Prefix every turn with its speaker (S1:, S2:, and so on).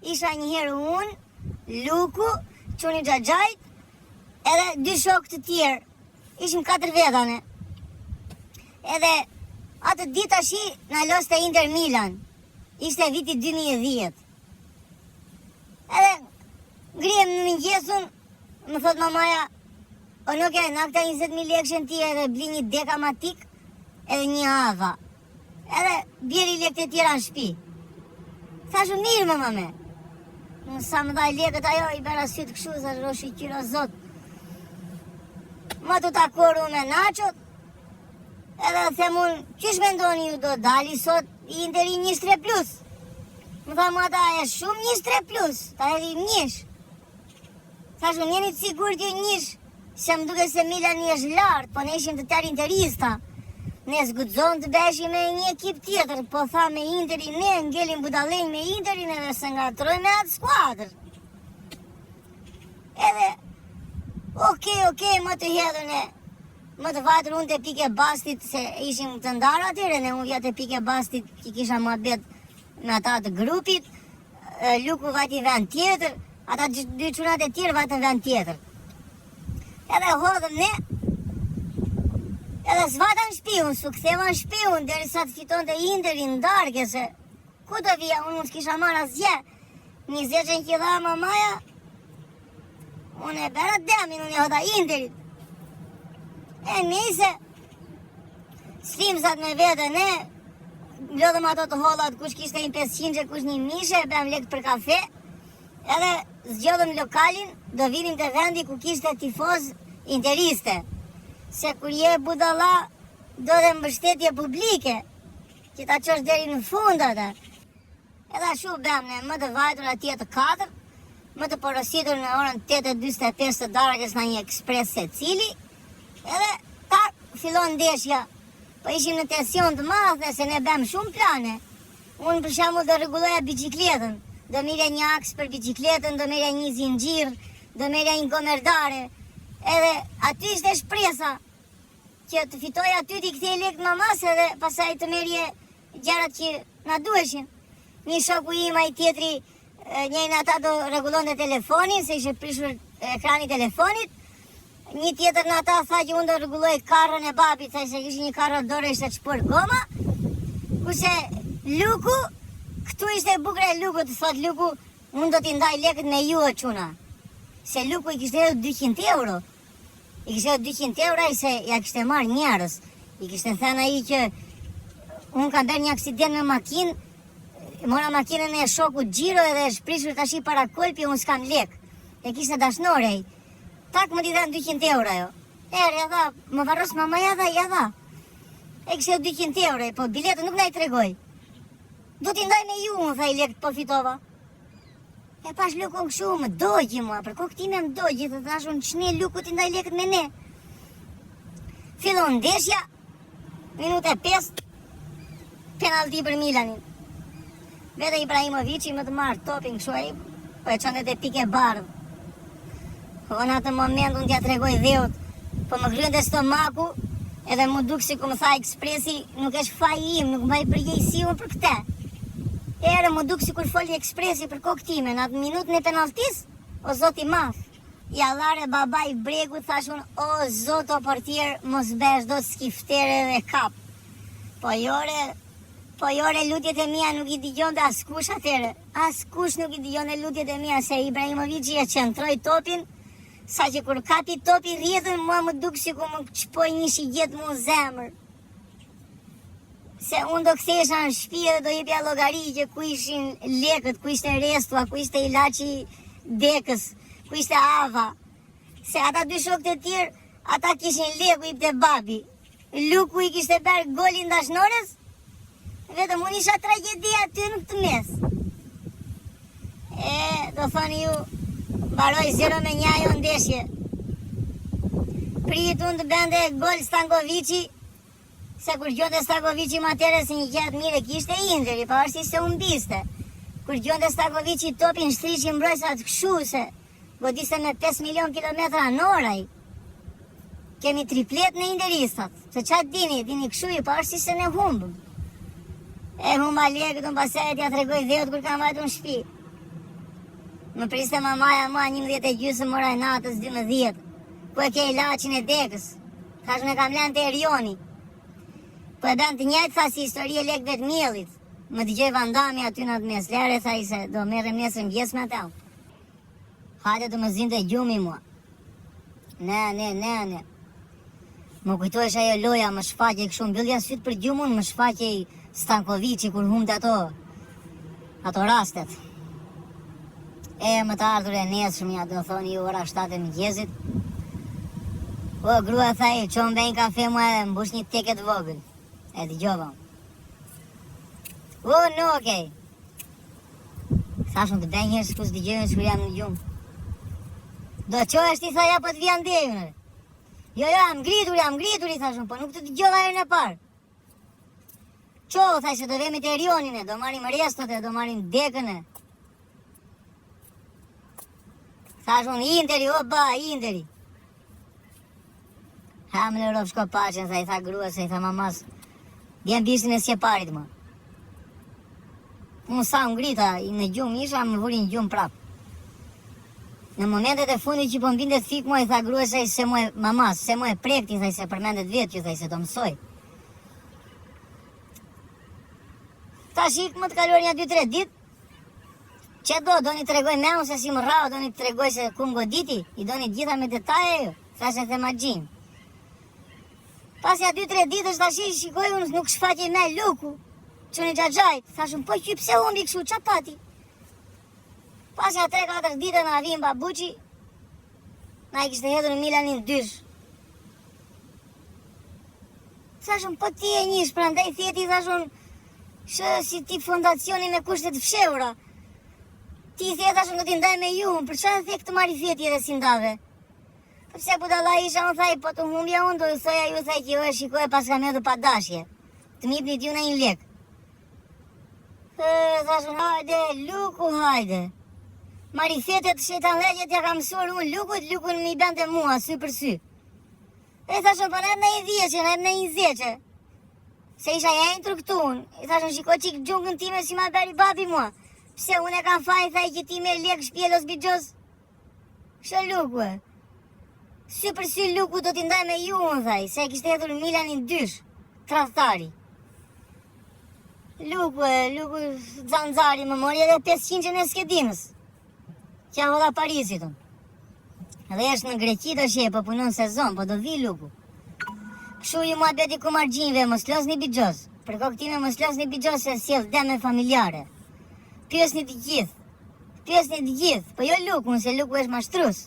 S1: isha njëherë unë, Luku, Quni Xhaxhajt, edhe 2 shokë të tjerë. Ishim 4 vetane. Edhe atë ditë tashi na loste Inter Milan. Ishte viti 2010. Edhe ngrihem në mëngjesun, më thot mamaja, o nuk e na këta 20.000 lekë ti edhe bli një dekamatik edhe një ava. Edhe bjeri lekët e tjera në shpi. Thashu mirë mama. Sa më dhaj lekët ajo i bera sytë këshu, sa roshi qyra zot. Më të takoru me Nachot, edhe them unë, qysh me ndoni ju do dali sot Interi 23+. Më tha mu ata e shumë 23+, ta edhe i njësh. Thashu njeni të sigur t'ju njësh, se më duke se Milan një është lartë, po ne ishim të tërë interista. Ne zgudzon të beshim me një ekip tjetër, po tha me Interi ne ngelim budalejnë me Interin edhe se nga troj me atë skuadrë. Edhe, okej, më të hedhër ne, më të vatër unë të Pike Bastit, se ishim të ndarë atyre, ne unë vja të Pike Bastit, ki kisha më bet me ata të grupit, Luku vajti vend tjetër, ata 2 qunat e tjerë vajtën vend tjetër. Edhe hodhëm ne, edhe s'vata në shpiun, su këtheva në shpiun, deri sa të fiton të Interin në darke, se ku të vija, unë s'kisha marrë asgje, 20 që në kila mamaja, unë e bera demin, unë e hoda Interit. E njëse, sfimzat me vete ne, blodhëm ato të hollat, kush kishte një 500, kush një mishe, bëm lekë për kafe, edhe zgjodhëm lokalin, do vinim të vendi ku kishte tifoz interiste. Se kur je budalla, do dhe mbështetje publike, që ta qosh deri në fund atë. Edhe ashu bëm ne, më të vajtur atje të 4, më të porositur në orën 8:45 të darkës në një ekspres se cili, edhe tak, fillon ndeshja. Po ishim në tension të madhe, se ne bëm shumë plane. Unë për shembull do rregulloja biçikletën, do mirja një aks për biçikletën, do mirja një zinxhir, do mirja një gomerdare. Edhe aty ishte shpresa që të fitoj aty t'i kthej lekë mamas edhe pasaj të merje gjarat që na duheshin. Një shoku im ai tjetri, njëjnë ata do rregullon të telefonin, se ishe prishur ekrani telefonit. Një tjetër në ata tha që unë do rregulloj karrën e babit, sa se kishte një karrë dorë ishte çpor goma. Kurse Luku, këtu ishte e bukur e Luku, të thot Luku, unë do t'i ndaj lekët me ju o çuna. Se Luku i kishte edhe 200 euro. I kishte 200 euro i se ja kishte marrë njerës. I kishte thënë ai që unë kam bërë një aksident me makinë, mora makinën e shoku Gjiro edhe e shprishur tashi para kolpi, unë s'kam lek. E kishte dashnore ai. Tak më t'i dhan 200 euro ajo. Ja dha, më varros mamaja dha, ja dha. E kishte 200 euro, po biletën nuk na i tregoj. Do t'i ndaj me ju, unë tha i lekët po fitova. E pash Luku këshu më dogji mua, për kokë time më dogji, të thash unë qëne Luku t'i ndaj lekët me ne. Fillon ndeshja, minute 5, penalti për Milanin. Vete Ibrahimovici më të marrë topin këshu ai, po e qëndet e Pike bardhë. Po në atë moment unë t'ja tregoj dheut, po më kryen stomaku, edhe mu duk si ku më tha ekspresi, nuk është faj im, nuk më i përgjejsi unë për këte. Ere më duk si kur foli ekspresi për kokë time, në atë minutën e penaltis, o zoti madh. Jallare baba i bregu, thash unë, o zoto portier, mos besh do skiftere dhe kap. Po jore lutjet e mia nuk i digjon dhe askush atere. Askush nuk i digjon dhe lutjet e mia, se Ibrahimovici e qëntroj topin, sa që kur kapi topi rrjedhën, mua më duk si ku më qpoj një shigjet mu zemër. Se unë do kthesha në shtëpi dhe do jepja llogari që ku ishin lekët, ku ishte restua, ku ishte ilaçi dekës, ku ishte ava. Se ata 2 shokët e tjerë, ata kishin leku i pte babi. Luku i kishte bërë golin dashnores, vetëm unë isha tragedia aty në këtë mes. Do thoni ju, mbaroj 0-1 ajo ndeshje. Prit unë të bende gol Stankovici, se kur gjonte Stankovici më atere se një gjatë mire kishte Interi, pavarësisht se unë biste. Kur gjonte Stankovici topin shtrishi mbrojtësat këshu, se godiste me 5 milion kilometra në oraj. Kemi triplet në Interistat, se qatë dini këshu i pavarësisht se ne humbëm. Humba lekët unë pasajt ja tregoj dheut kur kam vajtu në shpi. Më priste mamaja mua 11:30 moraj natës 12. Po e ke ilaçin e dekës. Thash me kam lënë te Erioni. Po e bën të njëjtë tha si histori e lekëve të miellit. Më dëgjoi Vandami aty në atë mes. Lere tha i se do merrem nesër mëngjes me ata. Hajde të më zinte gjumi mua. Ne. Më kujtohesh ajo loja, më shfaqej kështu mbyllja syt për gjumun, më shfaqej Stankoviçi kur humte ato rastet. Më të ardhur e nesërm, ja do thoni ora 7 e mëngjesit. O, grua tha i, qonë bëjnë kafe mua e mbush një teket vogël. E dëgjova. O, no, okej. Thashun të bëjnë njërë s'kus dëgjojnë s'kur jam në gjumë. Do qohesh ti tha ja po të vjan dejën. Jo, jam ngritur i thashun, po nuk të dëgjova herën e parë. Qo, thaj se do vemi të Erionin e, do marim restot e, do marim dekën e. Thashun Interi, o ba, Interi. Ha më në rovë shko paqen, tha i tha grua, se i tha mamas, djem bishtin e sjeparit më. Unë sa ngrita, në gjumë isha, më vuri në gjumë prap. Në momentet e fundit që po mbindet fik mua, i tha grua, se mu e mamas, se mu e prekti, tha i se përmendet vetë, që tha i se do mësoj. Ta shik më të kaluar një 2-3 dit, që do një të regoj me unë se si më rao, do një të regoj se ku më goditi, i do një gjitha me detaje jo, tha se thema gjim. Pas ja 2-3 ditës ta shikoj unë nuk shfaqej me luku, që një gjagjajt, thashun po që pse humbi këshu, qa pati? Pas ja 3-4 ditë në avim babuqi, na i kishte hedhur në Milanin dysh. Thashun po ti e njish, prandaj thjeti thashun, shë si ti fondacioni me kushtet fshehura. Ti thje thashun do t'i ndaj me ju, për çfarë thje këtë marri thjeti edhe si ndave? Përse budalla isha unë thaj, po të humbja unë, do ju thoja ju thaj që jo e shikoj pas kam edhe pa dashje. Të mipni t'ju në 1 lek. Thashun, hajde, luku, hajde. Marifetet shetan legjet ja kam mësuar unë lukun mi bente mua, sy për sy. E thashun, për në 1 vjeqe, në 1 zeqe. Se isha ja instruktun. I thashun, shiko qik gjungën time si ma beri babi mua. Pse unë e kam faj, thaj që ti me lek shpjelos bijos. Shë luku e. Sy për sy luku do t'i ndaj me ju, unë thaj, se kishte hedhur Milanin dysh, tradhtari. Luku zanzari më mori edhe 500 në skedimës. Kja hodha Parisit unë. Edhe eshtë në Greqi do shje, po punon sezon, po do vi luku. Këshu ju mua beti ku margjinve, mos losni bijos. Për koktime mos losni bijos se sjell deme familjare. Pyesni të gjithë, po jo luku, se luku është mashtrus.